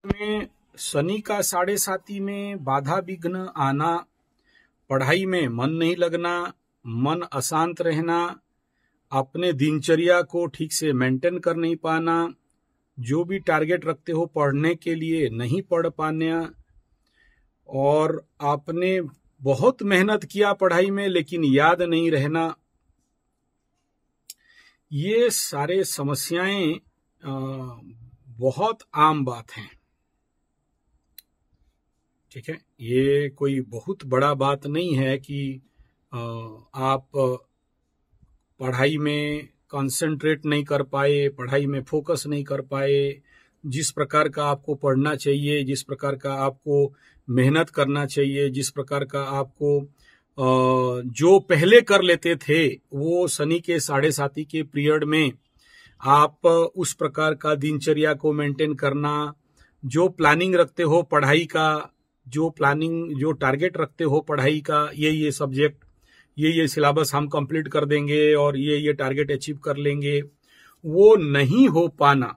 में शनि का साढ़े साती में बाधा विघ्न आना, पढ़ाई में मन नहीं लगना, मन अशांत रहना, अपने दिनचर्या को ठीक से मेंटेन कर नहीं पाना, जो भी टारगेट रखते हो पढ़ने के लिए नहीं पढ़ पाना, और आपने बहुत मेहनत किया पढ़ाई में लेकिन याद नहीं रहना, ये सारे समस्याएं बहुत आम बात हैं। ठीक है, ये कोई बहुत बड़ा बात नहीं है कि आप पढ़ाई में कंसंट्रेट नहीं कर पाए, पढ़ाई में फोकस नहीं कर पाए, जिस प्रकार का आपको पढ़ना चाहिए, जिस प्रकार का आपको मेहनत करना चाहिए, जिस प्रकार का आपको जो पहले कर लेते थे वो शनि के साढ़े साती के पीरियड में आप उस प्रकार का दिनचर्या को मेंटेन करना, जो प्लानिंग रखते हो पढ़ाई का, जो टारगेट रखते हो पढ़ाई का, ये सब्जेक्ट, ये सिलेबस हम कंप्लीट कर देंगे और ये टारगेट अचीव कर लेंगे, वो नहीं हो पाना,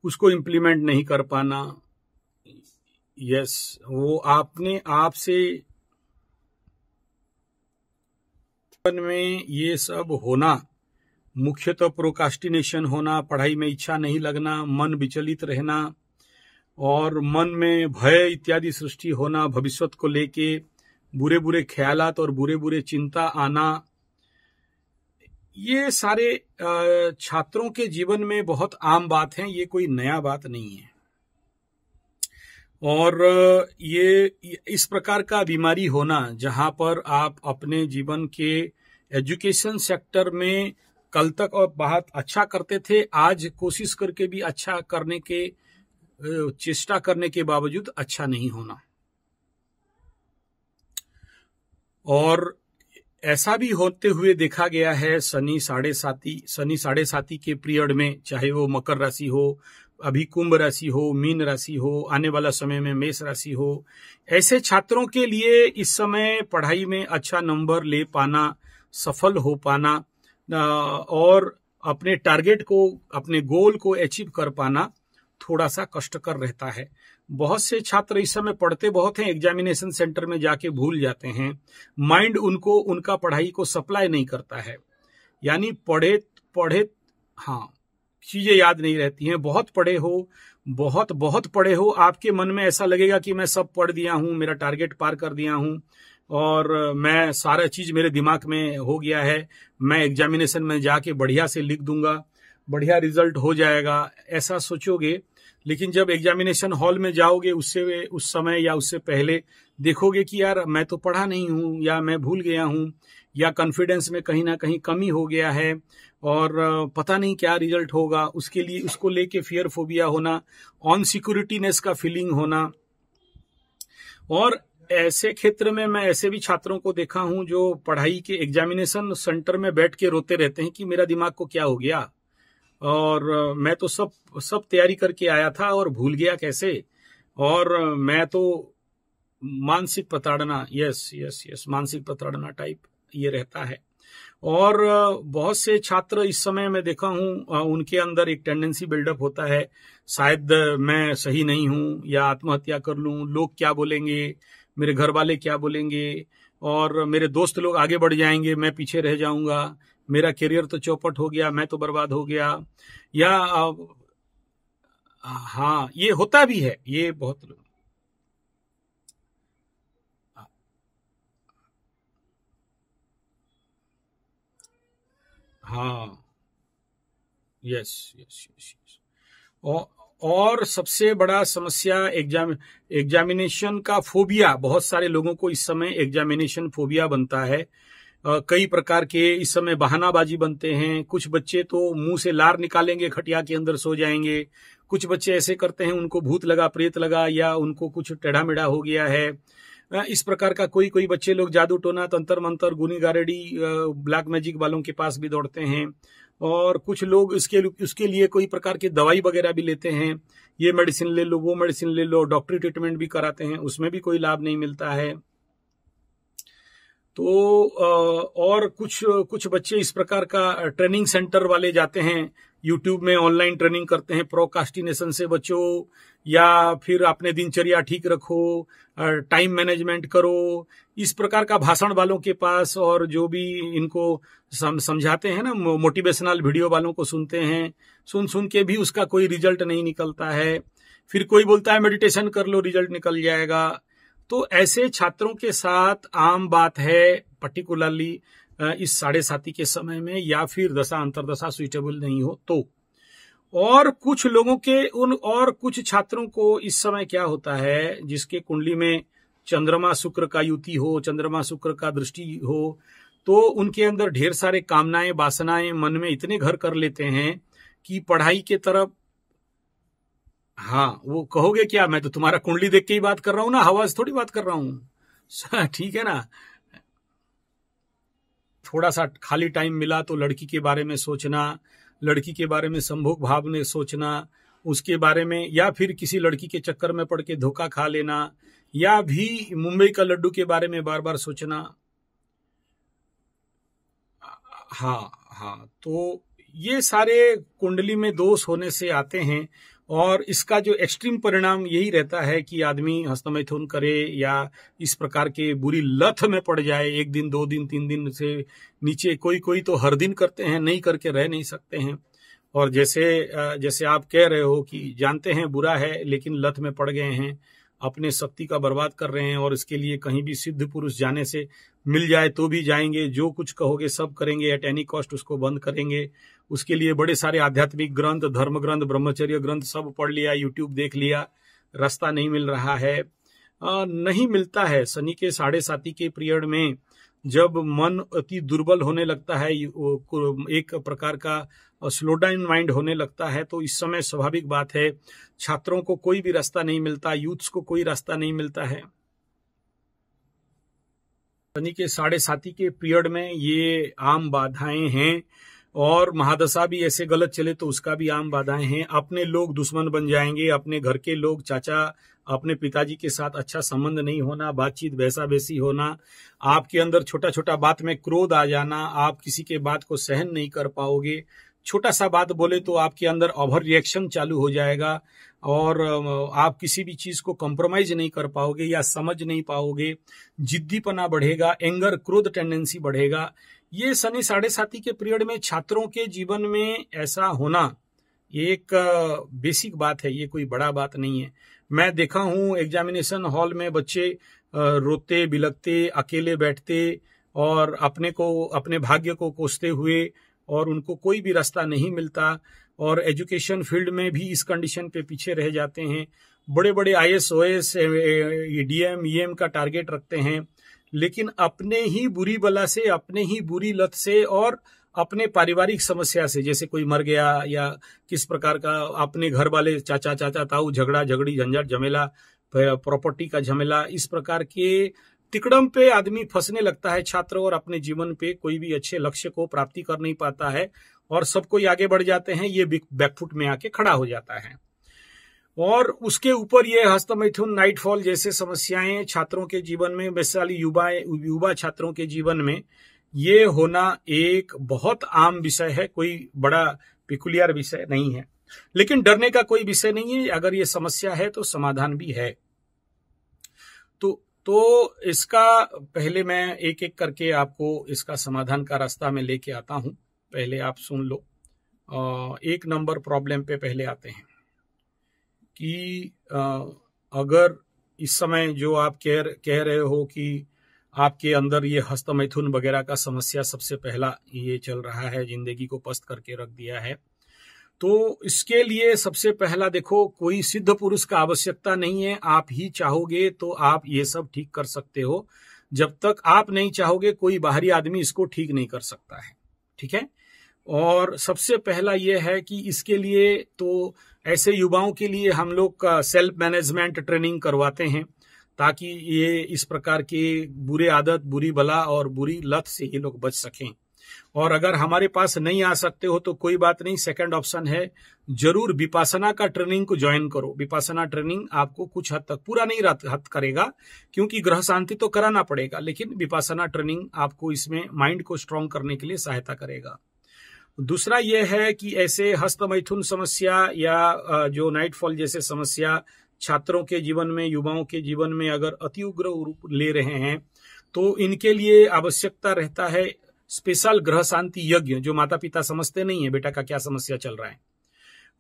उसको इम्प्लीमेंट नहीं कर पाना, वो आपने आप से में ये सब होना, मुख्यतः प्रोक्रास्टिनेशन होना, पढ़ाई में इच्छा नहीं लगना, मन विचलित रहना और मन में भय इत्यादि सृष्टि होना, भविष्य को लेके बुरे बुरे ख्यालात और बुरे बुरे चिंता आना, ये सारे छात्रों के जीवन में बहुत आम बात है, ये कोई नया बात नहीं है। और ये इस प्रकार का बीमारी होना जहां पर आप अपने जीवन के एजुकेशन सेक्टर में कल तक और बहुत अच्छा करते थे, आज कोशिश करके भी अच्छा करने के चेष्टा करने के बावजूद अच्छा नहीं होना। और ऐसा भी होते हुए देखा गया है शनि साढ़े साती के पीरियड में, चाहे वो मकर राशि हो, अभी कुंभ राशि हो, मीन राशि हो, आने वाला समय में मेष राशि हो, ऐसे छात्रों के लिए इस समय पढ़ाई में अच्छा नंबर ले पाना, सफल हो पाना और अपने टारगेट को, अपने गोल को अचीव कर पाना थोड़ा सा कष्टकर रहता है। बहुत से छात्र इस समय पढ़ते बहुत हैं, एग्जामिनेशन सेंटर में जाके भूल जाते हैं, माइंड उनको उनका पढ़ाई को सप्लाई नहीं करता है, यानी पढ़े हाँ, चीजें याद नहीं रहती हैं। बहुत पढ़े हो, आपके मन में ऐसा लगेगा कि मैं सब पढ़ दिया हूं, मेरा टारगेट पार कर दिया हूं और मैं सारा चीज मेरे दिमाग में हो गया है, मैं एग्जामिनेशन में जाके बढ़िया से लिख दूंगा, बढ़िया रिजल्ट हो जाएगा, ऐसा सोचोगे। लेकिन जब एग्जामिनेशन हॉल में जाओगे उस समय या उससे पहले देखोगे कि यार मैं तो पढ़ा नहीं हूं, या मैं भूल गया हूं, या कॉन्फिडेंस में कहीं ना कहीं कमी हो गया है और पता नहीं क्या रिजल्ट होगा, उसको लेके फियर फोबिया होना, अनसिक्योरिटीनेस का फीलिंग होना। और ऐसे क्षेत्र में मैं ऐसे भी छात्रों को देखा हूं जो पढ़ाई के एग्जामिनेशन सेंटर में बैठ के रोते रहते हैं कि मेरा दिमाग को क्या हो गया और मैं तो सब तैयारी करके आया था और भूल गया कैसे, और मैं तो मानसिक प्रताड़ना, यस मानसिक प्रताड़ना टाइप ये रहता है। और बहुत से छात्र इस समय मैं देखा हूं उनके अंदर एक टेंडेंसी बिल्डअप होता है, शायद मैं सही नहीं हूं या आत्महत्या कर लूं, लोग क्या बोलेंगे, मेरे घर वाले क्या बोलेंगे, और मेरे दोस्त लोग आगे बढ़ जाएंगे, मैं पीछे रह जाऊंगा, मेरा करियर तो चौपट हो गया, मैं तो बर्बाद हो गया। या हाँ, ये होता भी है, ये बहुत लोग। हाँ, यस। और सबसे बड़ा समस्या एग्जामिनेशन का फोबिया, बहुत सारे लोगों को इस समय एग्जामिनेशन फोबिया बनता है। कई प्रकार के इस समय बहानाबाजी बनते हैं, कुछ बच्चे तो मुंह से लार निकालेंगे, खटिया के अंदर सो जाएंगे, कुछ बच्चे ऐसे करते हैं उनको भूत लगा, प्रेत लगा, या उनको कुछ टेढ़ा मेढ़ा हो गया है, इस प्रकार का। कोई बच्चे लोग जादू टोना, तंत्र मंत्र, गुनी गारेडी, ब्लैक मैजिक वालों के पास भी दौड़ते हैं, और कुछ लोग उसके लिए कोई प्रकार की दवाई वगैरह भी लेते हैं, ये मेडिसिन ले लो, वो मेडिसिन ले लो, डॉक्टरी ट्रीटमेंट भी कराते हैं, उसमें भी कोई लाभ नहीं मिलता है। तो और कुछ बच्चे इस प्रकार का ट्रेनिंग सेंटर वाले जाते हैं यूट्यूब में ऑनलाइन ट्रेनिंग करते हैं, प्रोकास्टिनेशन से बचो, या फिर अपने दिनचर्या ठीक रखो, टाइम मैनेजमेंट करो, इस प्रकार का भाषण वालों के पास, और जो भी इनको समझाते हैं ना, मोटिवेशनल वीडियो वालों को सुनते हैं, सुन के भी उसका कोई रिजल्ट नहीं निकलता है। फिर कोई बोलता है मेडिटेशन कर लो, रिजल्ट निकल जाएगा। तो ऐसे छात्रों के साथ आम बात है, पर्टिकुलरली इस 7.5 के समय में, या फिर दशा अंतरदशा सुइटेबल नहीं हो तो। और कुछ लोगों के और कुछ छात्रों को इस समय क्या होता है, जिसके कुंडली में चंद्रमा शुक्र का युति हो, चंद्रमा शुक्र का दृष्टि हो, तो उनके अंदर ढेर सारे कामनाएं, वासनाएं मन में इतने घर कर लेते हैं कि पढ़ाई के तरफ, हाँ वो कहोगे क्या, मैं तो तुम्हारा कुंडली देख के ही बात कर रहा हूं ना, हवा से थोड़ी बात कर रहा हूं। ठीक है ना। थोड़ा सा खाली टाइम मिला तो लड़की के बारे में सोचना, लड़की के बारे में संभोग भाव में सोचना, उसके बारे में, या फिर किसी लड़की के चक्कर में पड़ के धोखा खा लेना, या भी मुंबई का लड्डू के बारे में बार बार सोचना। हाँ, तो ये सारे कुंडली में दोष होने से आते हैं, और इसका जो एक्सट्रीम परिणाम यही रहता है कि आदमी हस्तमैथुन करे या इस प्रकार के बुरी लत में पड़ जाए। 1 दिन 2 दिन 3 दिन से नीचे, कोई तो हर दिन करते हैं, नहीं करके रह नहीं सकते हैं। और जैसे आप कह रहे हो कि जानते हैं बुरा है, लेकिन लत में पड़ गए हैं, अपने शक्ति का बर्बाद कर रहे हैं, और इसके लिए कहीं भी सिद्ध पुरुष जाने से मिल जाए तो भी जाएंगे, जो कुछ कहोगे सब करेंगे, एट एनी कॉस्ट उसको बंद करेंगे। उसके लिए बड़े सारे आध्यात्मिक ग्रंथ, धर्म ग्रंथ, ब्रह्मचर्य ग्रंथ सब पढ़ लिया, यूट्यूब देख लिया, रास्ता नहीं मिल रहा है। नहीं मिलता है। शनि के 7.5 के पीरियड में जब मन अति दुर्बल होने लगता है, एक प्रकार का स्लो डाउन माइंड होने लगता है, तो इस समय स्वाभाविक बात है छात्रों को कोई भी रास्ता नहीं मिलता, यूथ्स को कोई रास्ता नहीं मिलता है। शनि के 7.5 के पीरियड में ये आम बाधाएं हैं, और महादशा भी ऐसे गलत चले तो उसका भी आम बाधाएं हैं। अपने लोग दुश्मन बन जाएंगे, अपने घर के लोग, चाचा, अपने पिताजी के साथ अच्छा संबंध नहीं होना, बातचीत वैसा वैसी होना, आपके अंदर छोटा छोटा बात में क्रोध आ जाना, आप किसी के बात को सहन नहीं कर पाओगे, छोटा सा बात बोले तो आपके अंदर ओवर रिएक्शन चालू हो जाएगा, और आप किसी भी चीज को कॉम्प्रोमाइज नहीं कर पाओगे या समझ नहीं पाओगे, जिद्दीपना बढ़ेगा, एंगर, क्रोध टेंडेंसी बढ़ेगा। ये शनि 7.5 के पीरियड में छात्रों के जीवन में ऐसा होना एक बेसिक बात है, ये कोई बड़ा बात नहीं है। मैं देखा हूं एग्जामिनेशन हॉल में बच्चे रोते बिलखते, अकेले बैठते, और अपने भाग्य को कोसते हुए, और उनको कोई भी रास्ता नहीं मिलता, और एजुकेशन फील्ड में भी इस कंडीशन पे पीछे रह जाते हैं। बड़े बड़े IAS, OAS, DM, EM का टारगेट रखते हैं, लेकिन अपने ही बुरी बला से, अपने ही बुरी लत से, और अपने पारिवारिक समस्या से, जैसे कोई मर गया या किस प्रकार का अपने घर वाले चाचा ताऊ, झगड़ा झगड़ी, झंझट झमेला, प्रॉपर्टी का झमेला, इस प्रकार के तिकड़म पे आदमी फंसने लगता है छात्र, और अपने जीवन पे कोई भी अच्छे लक्ष्य को प्राप्ति कर नहीं पाता है, और सब कोई आगे बढ़ जाते हैं, ये बैकफुट में आके खड़ा हो जाता है। और उसके ऊपर ये हस्तमैथुन, नाइटफॉल जैसे समस्याएं छात्रों के जीवन में, वैशाली युवा छात्रों के जीवन में ये होना एक बहुत आम विषय है, कोई बड़ा पिकुलियर विषय नहीं है, लेकिन डरने का कोई विषय नहीं है। अगर ये समस्या है तो समाधान भी है। तो इसका पहले मैं एक एक करके आपको इसका समाधान का रास्ता में लेके आता हूं, पहले आप सुन लो। 1 नंबर प्रॉब्लम पे पहले आते हैं कि अगर इस समय जो आप कह रहे हो कि आपके अंदर ये हस्तमैथुन वगैरह का समस्या सबसे पहला ये चल रहा है, जिंदगी को पस्त करके रख दिया है, तो इसके लिए सबसे पहला देखो, कोई सिद्ध पुरुष का आवश्यकता नहीं है। आप ही चाहोगे तो आप ये सब ठीक कर सकते हो। जब तक आप नहीं चाहोगे कोई बाहरी आदमी इसको ठीक नहीं कर सकता है, ठीक है। और सबसे पहला ये है कि इसके लिए तो ऐसे युवाओं के लिए हम लोग का सेल्फ मैनेजमेंट ट्रेनिंग करवाते हैं, ताकि ये इस प्रकार के बुरे आदत, बुरी बला और बुरी लत से ये लोग बच सकें। और अगर हमारे पास नहीं आ सकते हो तो कोई बात नहीं, सेकंड ऑप्शन है, जरूर विपासना का ट्रेनिंग को ज्वाइन करो। विपासना ट्रेनिंग आपको कुछ हद तक, पूरा नहीं हद करेगा क्योंकि ग्रह शांति तो कराना पड़ेगा, लेकिन विपासना ट्रेनिंग आपको इसमें माइंड को स्ट्रांग करने के लिए सहायता करेगा। दूसरा यह है कि ऐसे हस्तमैथुन समस्या या जो नाइटफॉल जैसे समस्या छात्रों के जीवन में, युवाओं के जीवन में अगर अति उग्र रूप ले रहे हैं तो इनके लिए आवश्यकता रहता है स्पेशल ग्रह शांति यज्ञ, जो माता पिता समझते नहीं है बेटा का क्या समस्या चल रहा है।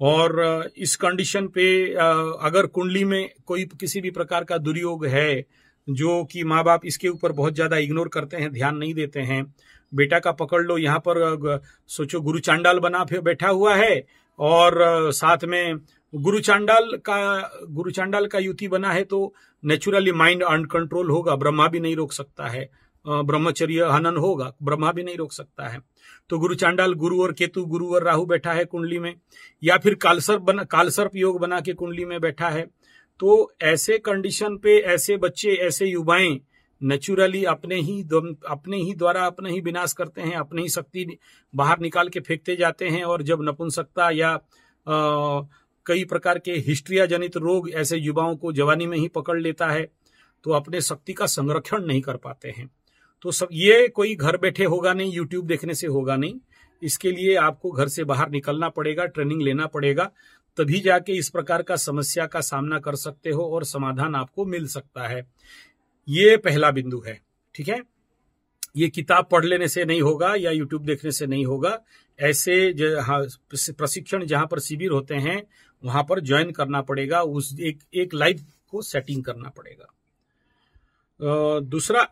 और इस कंडीशन पे अगर कुंडली में कोई किसी भी प्रकार का दुर्योग है जो कि माँ बाप इसके ऊपर बहुत ज्यादा इग्नोर करते हैं, ध्यान नहीं देते हैं, बेटा का पकड़ लो, यहाँ पर सोचो गुरु चांडाल बना फिर बैठा हुआ है और साथ में गुरु चांडाल का युति बना है तो नेचुरली माइंड अनकंट्रोल होगा, ब्रह्मा भी नहीं रोक सकता है, ब्रह्मचर्य हनन होगा, ब्रह्मा भी नहीं रोक सकता है। तो गुरु चांडाल, गुरु और केतु, गुरु और राहु बैठा है कुंडली में, या फिर कालसर्प योग बना के कुंडली में बैठा है। तो ऐसे कंडीशन पे ऐसे बच्चे, ऐसे युवाएं नेचुरली अपने ही द्वारा अपना ही विनाश करते हैं, अपनी ही शक्ति बाहर निकाल के फेंकते जाते हैं। और जब नपुंसकता या कई प्रकार के हिस्ट्रिया जनित रोग ऐसे युवाओं को जवानी में ही पकड़ लेता है तो अपने शक्ति का संरक्षण नहीं कर पाते हैं। तो सब ये कोई घर बैठे होगा नहीं, यूट्यूब देखने से होगा नहीं, इसके लिए आपको घर से बाहर निकलना पड़ेगा, ट्रेनिंग लेना पड़ेगा, तभी जाके इस प्रकार का समस्या का सामना कर सकते हो और समाधान आपको मिल सकता है। ये पहला बिंदु है, ठीक है। ये किताब पढ़ लेने से नहीं होगा या यूट्यूब देखने से नहीं होगा। ऐसे प्रशिक्षण जहां पर शिविर होते हैं वहां पर ज्वाइन करना पड़ेगा, उस एक लाइफ को सेटिंग करना पड़ेगा। दूसरा,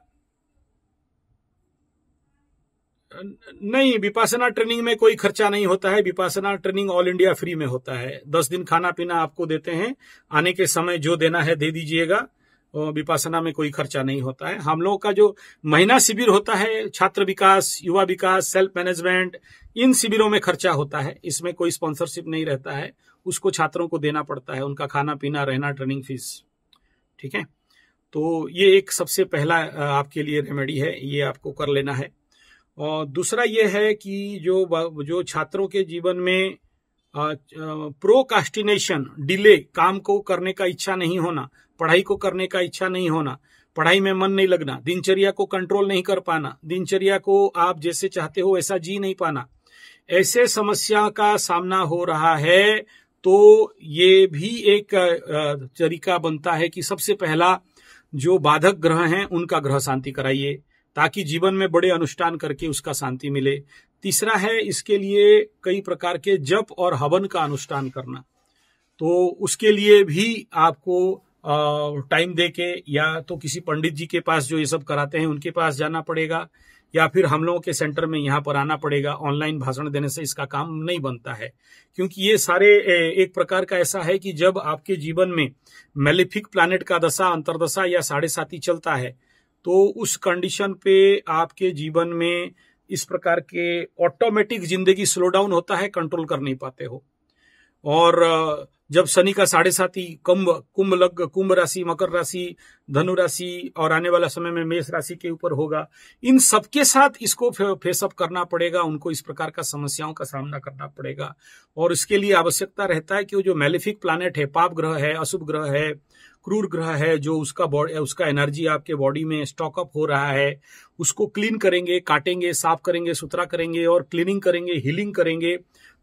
नहीं, विपासना ट्रेनिंग में कोई खर्चा नहीं होता है। Vipassana training all India free में होता है। 10 दिन खाना पीना आपको देते हैं, आने के समय जो देना है दे दीजिएगा। विपासना में कोई खर्चा नहीं होता है। हम लोगों का जो महीना शिविर होता है, छात्र विकास, युवा विकास, सेल्फ मैनेजमेंट, इन शिविरों में खर्चा होता है। इसमें कोई स्पॉन्सरशिप नहीं रहता है, उसको छात्रों को देना पड़ता है, उनका खाना पीना, रहना, ट्रेनिंग फीस, ठीक है। तो ये एक सबसे पहला आपके लिए रेमेडी है, ये आपको कर लेना है। और दूसरा ये है कि जो छात्रों के जीवन में प्रोकास्टिनेशन, डिले, काम को करने का इच्छा नहीं होना, पढ़ाई को करने का इच्छा नहीं होना, पढ़ाई में मन नहीं लगना, दिनचर्या को कंट्रोल नहीं कर पाना, दिनचर्या को आप जैसे चाहते हो ऐसा जी नहीं पाना, ऐसे समस्या का सामना हो रहा है तो ये भी एक तरीका बनता है कि सबसे पहला जो बाधक ग्रह हैं उनका ग्रह शांति कराइए ताकि जीवन में बड़े अनुष्ठान करके उसका शांति मिले। तीसरा है इसके लिए कई प्रकार के जप और हवन का अनुष्ठान करना, तो उसके लिए भी आपको टाइम देके या तो किसी पंडित जी के पास जो ये सब कराते हैं उनके पास जाना पड़ेगा, या फिर हम लोगों के सेंटर में यहाँ पर आना पड़ेगा। ऑनलाइन भाषण देने से इसका काम नहीं बनता है, क्योंकि ये सारे एक प्रकार का ऐसा है कि जब आपके जीवन में मैलेफिक प्लैनेट का दशा, अंतरदशा या 7.5 चलता है तो उस कंडीशन पे आपके जीवन में इस प्रकार के ऑटोमेटिक जिंदगी स्लो डाउन होता है, कंट्रोल कर नहीं पाते हो। और जब शनि का 7.5 कुंभ राशि, मकर राशि, धनु राशि और आने वाला समय में मेष राशि के ऊपर होगा, इन सबके साथ इसको फेसअप करना पड़ेगा, उनको इस प्रकार का समस्याओं का सामना करना पड़ेगा। और इसके लिए आवश्यकता रहता है कि वो जो मैलेफिक प्लैनेट है, पाप ग्रह है, अशुभ ग्रह है, क्रूर ग्रह है, जो उसका एनर्जी आपके बॉडी में स्टॉकअप हो रहा है, उसको क्लीन करेंगे, काटेंगे, साफ करेंगे, सुथरा करेंगे और क्लीनिंग करेंगे, हीलिंग करेंगे,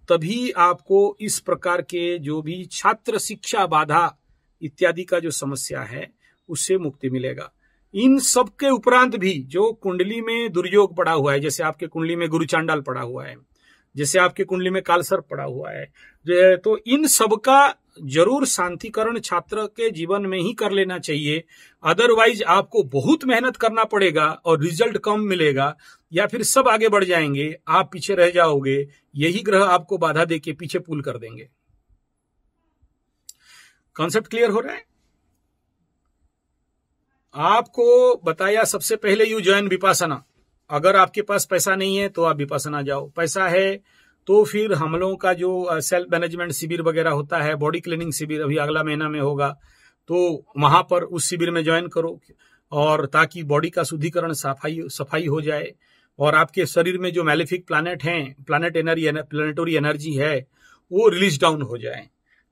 तभी आपको इस प्रकार के जो भी छात्र शिक्षा बाधा इत्यादि का जो समस्या है उससे मुक्ति मिलेगा। इन सब के उपरांत भी जो कुंडली में दुर्योग पड़ा हुआ है, जैसे आपके कुंडली में गुरु चांडाल पड़ा हुआ है, जैसे आपके कुंडली में कालसर्प पड़ा हुआ है, तो इन सब का जरूर शांतिकरण छात्र के जीवन में ही कर लेना चाहिए। अदरवाइज आपको बहुत मेहनत करना पड़ेगा और रिजल्ट कम मिलेगा, या फिर सब आगे बढ़ जाएंगे, आप पीछे रह जाओगे, यही ग्रह आपको बाधा देके पीछे पुल कर देंगे। कॉन्सेप्ट क्लियर हो रहा है? आपको बताया सबसे पहले यू जॉइन विपासना। अगर आपके पास पैसा नहीं है तो आप विपासना जाओ, पैसा है तो फिर हम लोगों का जो सेल्फ मैनेजमेंट शिविर वगैरह होता है, बॉडी क्लीनिंग शिविर अभी अगला महीना में होगा, तो वहां पर उस शिविर में ज्वाइन करो, और ताकि बॉडी का शुद्धिकरण, सफाई हो जाए और आपके शरीर में जो मैलेफिक प्लैनेट हैं, प्लैनेटरी एनर्जी है, वो रिलीज डाउन हो जाए।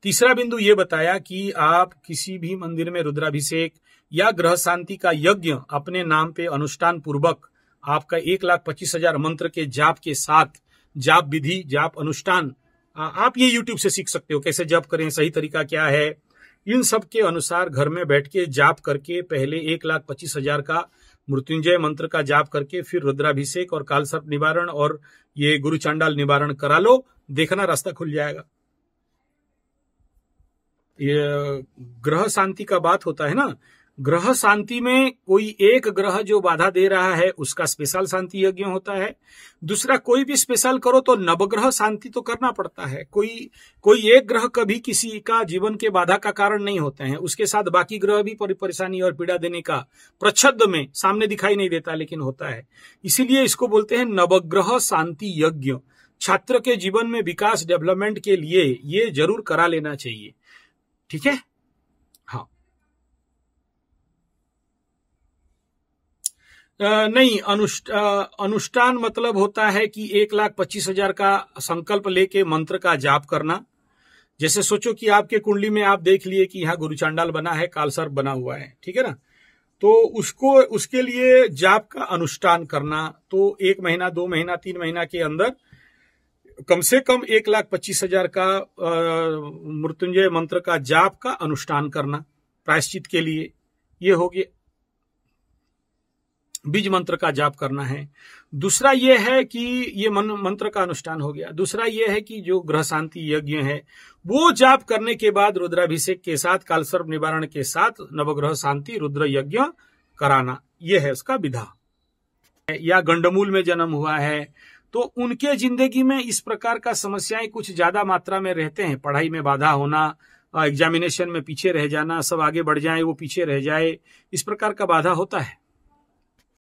तीसरा बिंदु ये बताया कि आप किसी भी मंदिर में रुद्राभिषेक या ग्रह शांति का यज्ञ अपने नाम पे अनुष्ठान पूर्वक आपका 1,25,000 मंत्र के जाप के साथ जाप विधि, जाप अनुष्ठान आप ये YouTube से सीख सकते हो, कैसे जप करें, सही तरीका क्या है। इन सब के अनुसार घर में बैठ के जाप करके पहले 1,25,000 का मृत्युंजय मंत्र का जाप करके फिर रुद्राभिषेक और कालसर्प निवारण और ये गुरु चांडाल निवारण करा लो, देखना रास्ता खुल जाएगा। ये ग्रह शांति का बात होता है ना, ग्रह शांति में कोई एक ग्रह जो बाधा दे रहा है उसका स्पेशल शांति यज्ञ होता है। दूसरा, कोई भी स्पेशल करो तो नवग्रह शांति तो करना पड़ता है। कोई एक ग्रह कभी किसी का जीवन के बाधा का कारण नहीं होते हैं, उसके साथ बाकी ग्रह भी परेशानी और पीड़ा देने का प्रच्छद में सामने दिखाई नहीं देता, लेकिन होता है। इसीलिए इसको बोलते हैं नवग्रह शांति यज्ञ। छात्र के जीवन में विकास डेवलपमेंट के लिए ये जरूर करा लेना चाहिए, ठीक है। हाँ, नहीं, अनुष्ठान मतलब होता है कि 1,25,000 का संकल्प लेके मंत्र का जाप करना। जैसे सोचो कि आपके कुंडली में आप देख लिए कि यहाँ गुरु चांडाल बना है, कालसर्प बना हुआ है, ठीक है ना, तो उसके लिए जाप का अनुष्ठान करना। तो 1 महीना, 2 महीना, 3 महीना के अंदर कम से कम 1,25,000 का मृत्युंजय मंत्र का जाप का अनुष्ठान करना प्रायश्चित के लिए। ये हो गया, बीज मंत्र का जाप करना है। दूसरा ये है कि ये मंत्र का अनुष्ठान हो गया। दूसरा ये है कि जो ग्रह शांति यज्ञ है वो जाप करने के बाद रुद्राभिषेक के साथ, कालसर्प निवारण के साथ नवग्रह शांति रुद्र यज्ञ कराना, ये है उसका विधा। या गंडमूल में जन्म हुआ है तो उनके जिंदगी में इस प्रकार का समस्याएं कुछ ज्यादा मात्रा में रहते हैं। पढ़ाई में बाधा होना, एग्जामिनेशन में पीछे रह जाना, सब आगे बढ़ जाए वो पीछे रह जाए, इस प्रकार का बाधा होता है।